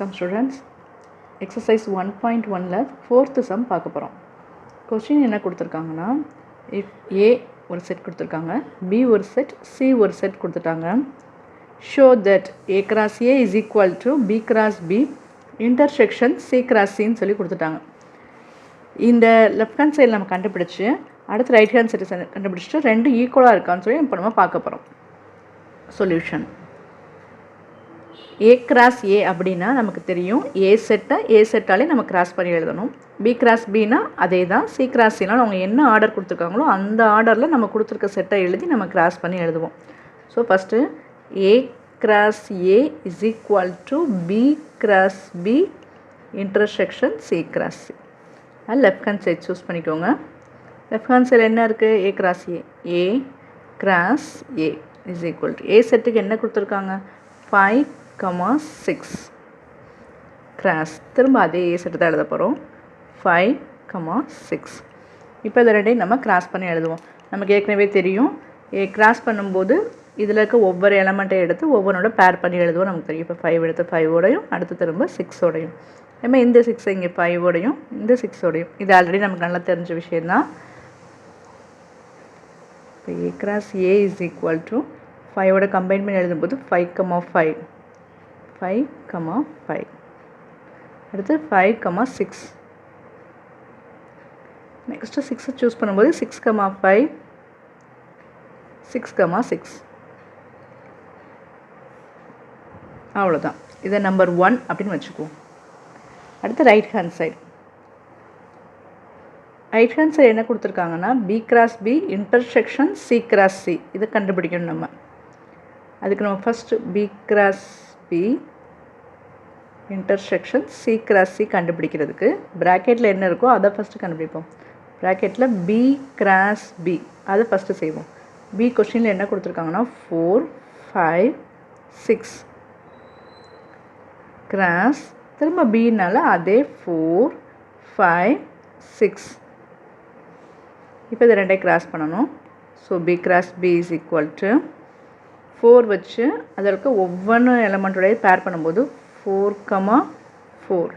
வணக்கம் students. Exercise 1.1ல 4th some பார்க்க போகிறோம். கொஸ்டின் என்ன கொடுத்துருக்காங்கன்னா, இஃப் ஏ ஒரு செட் கொடுத்துருக்காங்க, பி ஒரு செட், சி ஒரு செட் கொடுத்துட்டாங்க. Show that A cross A is equal to B cross B intersection C cross சின்னு சொல்லி கொடுத்துட்டாங்க. இந்த லெஃப்ட் ஹேண்ட் சைடில் நம்ம கண்டுபிடிச்சி அடுத்து ரைட் ஹேண்ட் சைடு கண்டுபிடிச்சிட்டு ரெண்டு ஈக்குவலாக இருக்கான்னு சொல்லி இப்போ நம்ம பார்க்க போகிறோம். சொல்யூஷன் ஏ கிராஸ் ஏ அப்படின்னா நமக்கு தெரியும், ஏ செட்டாலே நம்ம கிராஸ் பண்ணி எழுதணும். பி கிராஸ் பின்னா அதே தான். சி கிராஸ் சினால் அவங்க என்ன ஆர்டர் கொடுத்துருக்காங்களோ அந்த ஆர்டரில் நம்ம கொடுத்துருக்க செட்டை எழுதி நம்ம கிராஸ் பண்ணி எழுதுவோம். So first A cross A is equal to B cross B intersection C cross C. அது லெஃப்ட் ஹேண்ட் சைட் சூஸ் பண்ணிக்கோங்க. லெஃப்ட் ஹேண்ட் சைடில் என்ன இருக்குது? A cross A cross A is equal to A செட்டுக்கு என்ன கொடுத்துருக்காங்க? 5,6 கிராஸ். திரும்ப அதே ஏ செட்டு தான் எழுத போகிறோம். 5,6. இப்போ இதை ரெண்டையும் நம்ம கிராஸ் பண்ணி எழுதுவோம். நமக்கு ஏற்கனவே தெரியும், கிராஸ் பண்ணும்போது இதில் இருக்க ஒவ்வொரு எலமெண்ட்டை எடுத்து ஒவ்வொன்றோட பேர் பண்ணி எழுதுவோம். நமக்கு தெரியும். இப்போ 5 எடுத்து 5ஓடையும், அடுத்து திரும்ப 6ஓடையும், நம்ம இந்த 6 இங்கே 5ஓடையும், இந்த 6ஓடையும். இது ஆல்ரெடி நமக்கு நல்லா தெரிஞ்ச விஷயந்தான். இப்போ A cross A is equal to 5ஓட கம்பைன் பண்ணி எழுதும்போது 5,5 அடுத்து 5,6. நெக்ஸ்ட்டு 6 சூஸ் பண்ணும்போது 6,5 6,6. அவ்வளோதான். இதை நம்பர் 1 அப்படின்னு வச்சுக்குவோம். அடுத்து right hand side. Right hand side என்ன கொடுத்துருக்காங்கன்னா, B cross B intersection C cross C. இதை கண்டுபிடிக்கணும் நம்ம. அதுக்கு நம்ம first B cross B intersection C cross C கண்டுபிடிக்கிறதுக்கு ப்ராக்கெட்டில் என்ன இருக்கோ அதை ஃபஸ்ட்டு கண்டுபிடிப்போம். ப்ராக்கெட்டில் பி கிராஸ் பி அதை ஃபஸ்ட்டு செய்வோம். பி கொஸ்டினில் என்ன கொடுத்துருக்காங்கன்னா 4, 5, 6 கிராஸ், திரும்ப பின்னால அதே 4, 5, 6. இப்போ இதை ரெண்டே கிராஸ் பண்ணணும். So B cross B is equal to 4 வச்சு அதற்கு ஒவ்வொன்று எலமெண்ட்டோடைய பேர் பண்ணும்போது 4,4.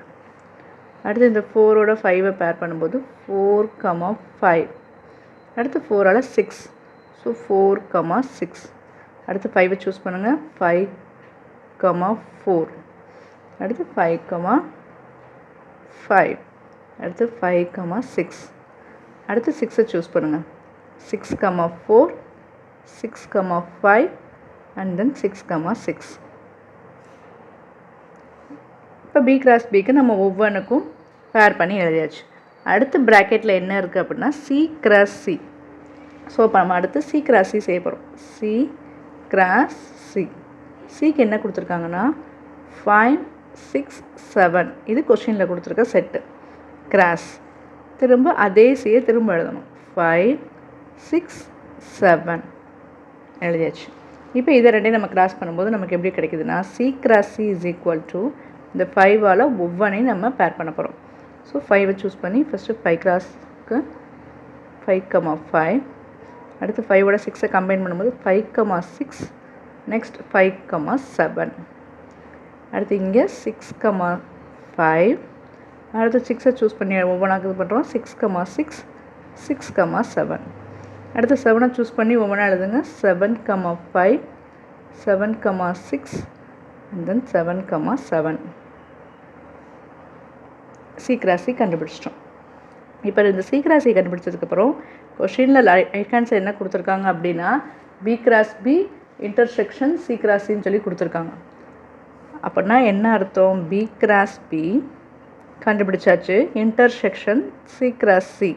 அடுத்து இந்த 4ஓட 5ஐ பேர் பண்ணும்போது 4,5. அடுத்து 4ஆல் 6. ஸோ 4,6. அடுத்து 5ஐ சூஸ் பண்ணுங்கள். 5,4. அடுத்து 5,5. அடுத்து 5,6. அடுத்து 6ஐ சூஸ் பண்ணுங்கள். 6,4, 6,5 and then 6,6. இப்போ பி கிராஸ் பிக்கு நம்ம ஒவ்வொன்றுக்கும் பேர் பண்ணி எழுதியாச்சு. அடுத்து ப்ராக்கெட்டில் என்ன இருக்குது அப்படின்னா சி கிராஸ் சி. ஸோ இப்போ நம்ம அடுத்து சி கிராஸ் சி செய்ய போகிறோம். C cross C. சிக்கு என்ன கொடுத்துருக்காங்கன்னா 5, 6, 7. இது கொஸ்டினில் கொடுத்துருக்க செட்டு. கிராஸ். திரும்ப அதே சியை திரும்ப எழுதணும். 5, 6, 7 எழுதியாச்சு. இப்போ இதை ரெண்டையும் நம்ம கிராஸ் பண்ணும்போது நமக்கு எப்படி கிடைக்குதுன்னா, C cross C is equal to இந்த 5ஆல் ஒவ்வொன்றையும் நம்ம பேர் பண்ண போகிறோம். ஸோ 5ஐ சூஸ் பண்ணி ஃபஸ்ட்டு 5 கிராஸ்க்கு 5,5. அடுத்து 5ஓட 6ஐ கம்பைன் பண்ணும்போது 5,6. நெக்ஸ்ட் 5,7. அடுத்து இங்கே 6,5. அடுத்து 6ஐ சூஸ் பண்ணி ஒவ்வொன்றாக இது பண்ணுறோம். 6,6, 6,7. அடுத்து 7ஐ சூஸ் பண்ணி ஒவ்வொன்றா எழுதுங்க. 7,5, 7,6 and then 7,7. C cross C கண்டுபிடிச்சிட்டோம். இப்போ இந்த சி கிராஸ் சி கண்டுபிடிச்சதுக்கப்புறம் கொஷினில் ரைட் ஹேண்ட் சைடு என்ன கொடுத்துருக்காங்க அப்படின்னா, B cross B intersection C cross சின்னு சொல்லி கொடுத்துருக்காங்க. அப்படின்னா என்ன அர்த்தம்? பி கிராஸ் பி கண்டுபிடிச்சாச்சு. Intersection C cross C.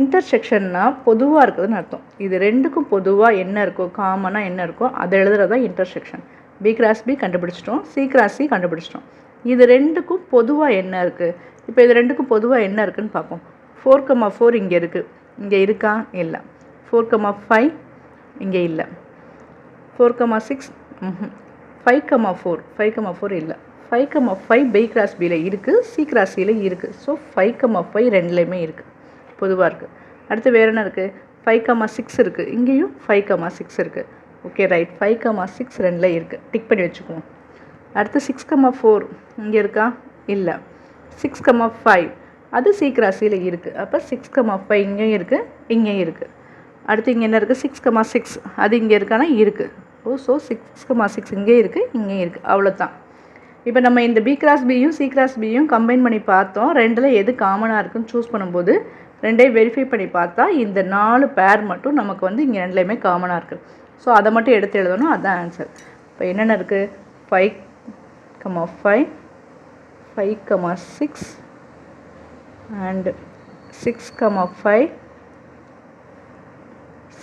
இன்டர்செக்ஷன்னா பொதுவாக இருக்குதுன்னு அர்த்தம். இது ரெண்டுக்கும் பொதுவாக என்ன இருக்கோ, காமனாக என்ன இருக்கோ அதை எழுதுறது தான் இன்டர்செக்ஷன். பி கிராஸ் பி கண்டுபிடிச்சிட்டோம், சி கிராஸ் சி கண்டுபிடிச்சிட்டோம். இது ரெண்டுக்கும் பொதுவாக என்ன இருக்குது? இப்போ இது ரெண்டுக்கும் பொதுவாக என்ன இருக்குதுன்னு பார்ப்போம். 4,4 இங்கே இருக்குது. இங்கே இருக்கா? இல்லை. 4,5 இங்கே இல்லை. 4,6 5,4 இல்லை. 5,5 பி கிராஸ் பியில் இருக்குது, சி கிராஸ் சியில் இருக்குது. ஸோ 5,5 ரெண்டுலேயுமே இருக்குது, பொதுவாக இருக்குது. அடுத்து வேறு என்ன இருக்குது? 5,6 இருக்குது. இங்கேயும் 5,6 இருக்குது. Okay right. 5,6 ரெண்டில் இருக்குது. டிக் பண்ணி வச்சுக்குவோம். அடுத்து 6,4 இங்கே இருக்கா? இல்லை. 6,5 அது சி கிராஸ் சியில் இருக்குது. அப்போ 6,5 இங்கேயும் இருக்குது, இங்கேயும் இருக்குது. அடுத்து இங்கே என்ன இருக்குது? 6,6 அது இங்கே இருக்கானா? இருக்குது. ஸோ 6,6 இங்கே இருக்குது, இங்கேயும் இருக்குது. அவ்வளோதான். இப்போ நம்ம இந்த பி கிராஸ் பியும் சி கிராஸ் பியும் கம்பைன் பண்ணி பார்த்தோம். ரெண்டில் எது காமனாக இருக்குன்னு சூஸ் பண்ணும்போது ரெண்டையும் வெரிஃபை பண்ணி பார்த்தா இந்த 4 பேர் மட்டும் நமக்கு வந்து இங்கே ரெண்டுலேயுமே காமனாக இருக்குது. ஸோ அதை மட்டும் எடுத்து எழுதணும். அதுதான் ஆன்சர். இப்போ என்னென்ன இருக்குது? 5,5 5,6 and 6,5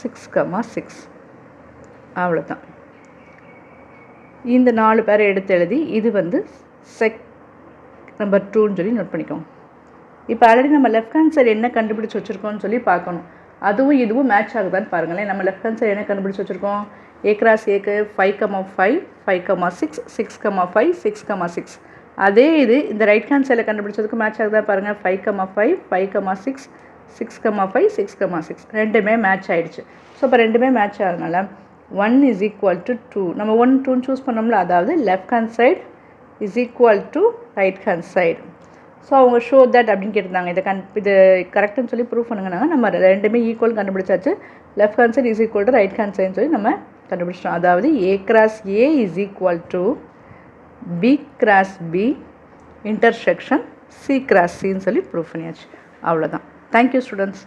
6,6 அவ்வளோதான். இந்த 4 பேரை எடுத்து எழுதி இது வந்து செக் நம்பர் 2ன்னு சொல்லி நோட் பண்ணிக்கோங்க. இப்போ ஆல்ரெடி நம்ம லெஃப்ட் ஹேண்ட் சைடு என்ன கண்டுபிடிச்சி வச்சுருக்கோம்னு சொல்லி பார்க்கணும். அதுவும் இதுவும் மேட்ச் ஆகுதான்னு பாருங்களேன். நம்ம லெஃப்ட் ஹேண்ட் சைடு என்ன கண்டுபிடிச்சி வச்சுருக்கோம்? ஏ கிராஸ் ஏக்கு 5,5 5,6 6,5 6,6. அதே இது இந்த ரைட் ஹேண்ட் சைடில் கண்டுபிடிச்சதுக்கு மேட்ச் ஆகுதா பாருங்கள். 5,5 5,6 6,5 6,6 ரெண்டுமே மேட்ச் ஆகிடுச்சு. ஸோ இப்போ ரெண்டுமே மேட்ச் ஆகிறதுனால 1 is equal to 2. நம்ம 1 2 சூஸ் பண்ணோம்ல, அதாவது left hand side is equal to right hand side. So அவங்க ஷோ தட் அப்படின்னு கேட்டிருந்தாங்க. இது கரெக்டுன்னு சொல்லி ப்ரூவ் பண்ணுங்கனாங்க. நம்ம ரெண்டுமே ஈக்குவல் கண்டுபிடிச்சாச்சு. Left hand side is equal to right hand சைடுன்னு சொல்லி நம்ம கண்டுபிடிச்சிட்டோம். அதாவது A cross A is equal to B cross B intersection C cross சின்னு சொல்லி ப்ரூவ் பண்ணியாச்சு. அவ்வளோதான். Thank you students.